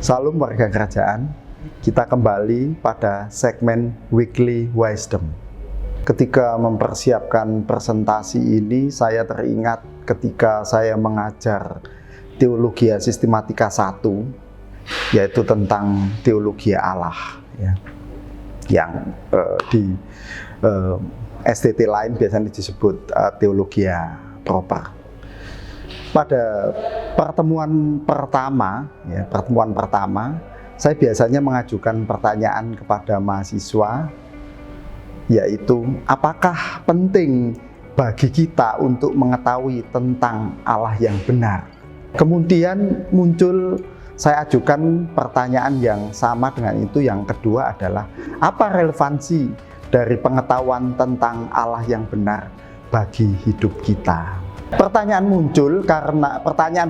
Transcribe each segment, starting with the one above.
Salam warga kerajaan, kita kembali pada segmen Weekly Wisdom. Ketika mempersiapkan presentasi ini, saya teringat ketika saya mengajar Teologi Sistematika 1, yaitu tentang teologi Allah, ya, yang di STT lain biasanya disebut teologi proper. Pada pertemuan pertama, saya biasanya mengajukan pertanyaan kepada mahasiswa, yaitu apakah penting bagi kita untuk mengetahui tentang Allah yang benar. Kemudian muncul, saya ajukan pertanyaan yang sama dengan itu. Yang kedua adalah, apa relevansi dari pengetahuan tentang Allah yang benar bagi hidup kita? Pertanyaan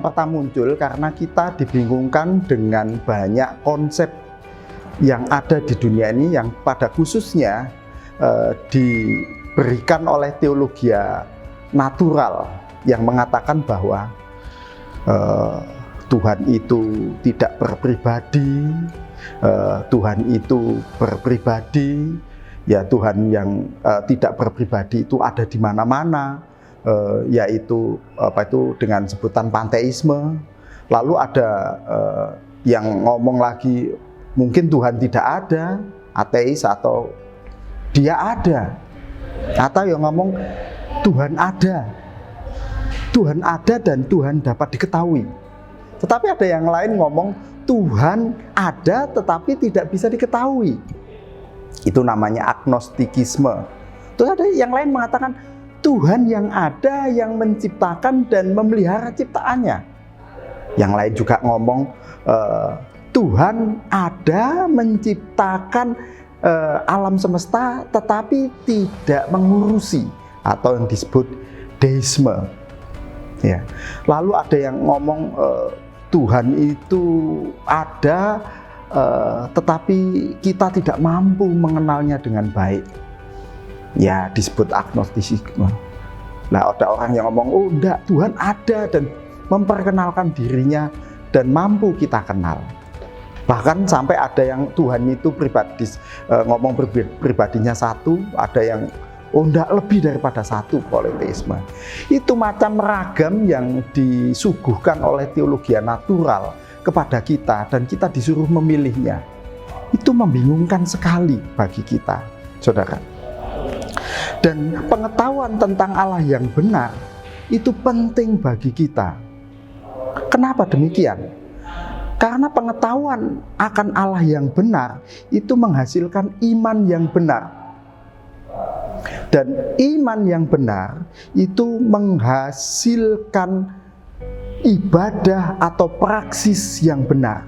pertama muncul karena kita dibingungkan dengan banyak konsep yang ada di dunia ini, yang pada khususnya diberikan oleh teologi natural yang mengatakan bahwa Tuhan itu tidak berpribadi, Tuhan itu berpribadi, ya Tuhan yang tidak berpribadi itu ada di mana-mana, yaitu dengan sebutan panteisme. Lalu ada yang ngomong lagi mungkin Tuhan tidak ada, ateis, atau dia ada, atau yang ngomong Tuhan ada dan Tuhan dapat diketahui. Tetapi ada yang lain ngomong Tuhan ada tetapi tidak bisa diketahui. Itu namanya agnostikisme. Terus ada yang lain mengatakan Tuhan yang ada, yang menciptakan dan memelihara ciptaannya. Yang lain juga ngomong Tuhan ada, menciptakan alam semesta tetapi tidak mengurusi, atau yang disebut deisme. Ya. Lalu ada yang ngomong Tuhan itu ada tetapi kita tidak mampu mengenalnya dengan baik. Ya, disebut agnostisisme. Nah, ada orang yang ngomong, oh enggak, Tuhan ada dan memperkenalkan dirinya dan mampu kita kenal. Bahkan sampai ada yang Tuhan itu ngomong pribadinya satu, ada yang oh enggak, lebih daripada satu, politeisme. Itu macam ragam yang disuguhkan oleh teologi natural kepada kita dan kita disuruh memilihnya. Itu membingungkan sekali bagi kita, saudara. Dan pengetahuan tentang Allah yang benar itu penting bagi kita. Kenapa demikian? Karena pengetahuan akan Allah yang benar itu menghasilkan iman yang benar. Dan iman yang benar itu menghasilkan ibadah atau praksis yang benar.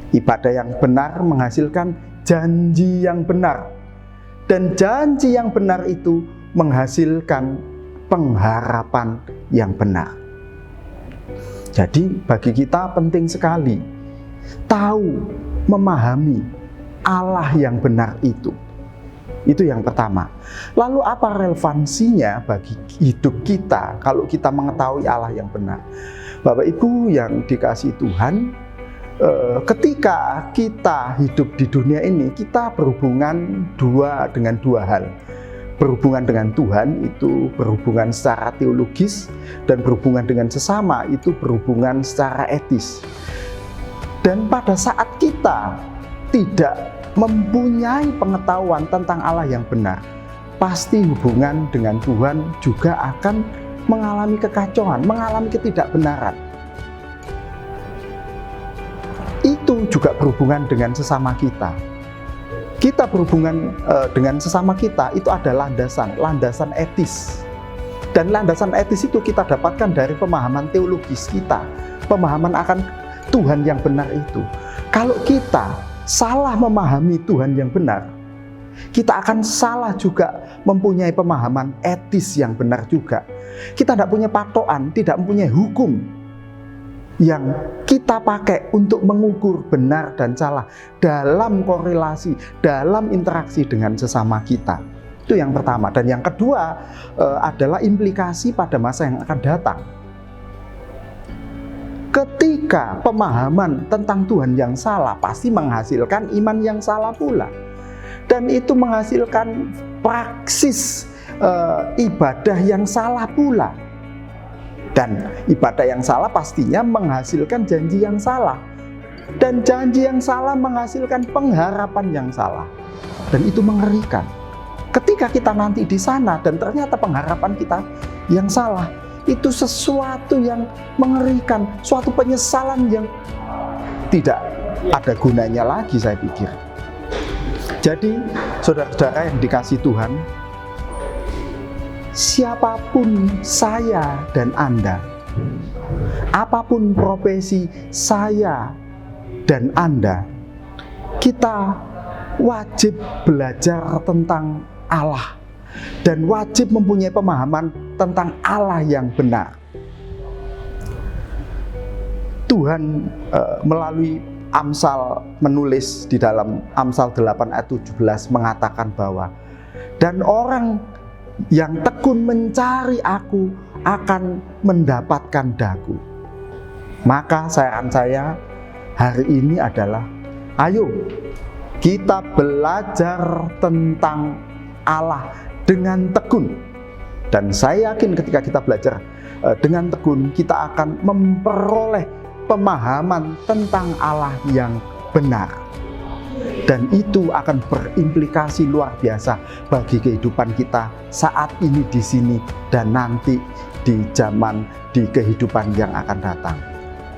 Ibadah yang benar menghasilkan janji yang benar. Dan janji yang benar itu menghasilkan pengharapan yang benar. Jadi bagi kita penting sekali tahu, memahami Allah yang benar itu. Itu yang pertama. Lalu apa relevansinya bagi hidup kita kalau kita mengetahui Allah yang benar? Bapak Ibu yang dikasihi Tuhan, ketika kita hidup di dunia ini, kita berhubungan dengan dua hal. Berhubungan dengan Tuhan itu berhubungan secara teologis, dan berhubungan dengan sesama itu berhubungan secara etis. Dan pada saat kita tidak mempunyai pengetahuan tentang Allah yang benar, pasti hubungan dengan Tuhan juga akan mengalami kekacauan, mengalami ketidakbenaran. Itu juga berhubungan dengan sesama kita. Kita berhubungan dengan sesama kita itu ada landasan etis. Dan landasan etis itu kita dapatkan dari pemahaman teologis kita, pemahaman akan Tuhan yang benar itu. Kalau kita salah memahami Tuhan yang benar, kita akan salah juga mempunyai pemahaman etis yang benar juga. Kita tidak punya patokan, tidak mempunyai hukum yang kita pakai untuk mengukur benar dan salah dalam korelasi, dalam interaksi dengan sesama kita. Itu yang pertama. Dan yang kedua adalah implikasi pada masa yang akan datang. ketika pemahaman tentang Tuhan yang salah pasti menghasilkan iman yang salah pula. Dan itu menghasilkan praksis ibadah yang salah pula. Dan ibadah yang salah pastinya menghasilkan janji yang salah. Dan janji yang salah menghasilkan pengharapan yang salah. Dan itu mengerikan. Ketika kita nanti di sana dan ternyata pengharapan kita yang salah, itu sesuatu yang mengerikan, suatu penyesalan yang tidak ada gunanya lagi, saya pikir. Jadi, saudara-saudara yang dikasihi Tuhan, siapapun saya dan Anda, apapun profesi saya dan Anda, kita wajib belajar tentang Allah dan wajib mempunyai pemahaman tentang Allah yang benar. Tuhan melalui Amsal menulis di dalam Amsal 8 ayat 17 mengatakan bahwa dan orang yang tekun mencari aku akan mendapatkan daku. Maka saran saya hari ini adalah ayo kita belajar tentang Allah dengan tekun. Dan saya yakin ketika kita belajar dengan tekun, kita akan memperoleh pemahaman tentang Allah yang benar. Dan itu akan berimplikasi luar biasa bagi kehidupan kita saat ini di sini dan nanti di kehidupan yang akan datang.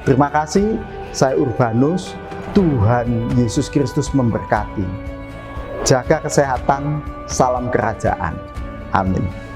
Terima kasih, saya Urbanus. Tuhan Yesus Kristus memberkati. Jaga kesehatan, salam kerajaan. Amin.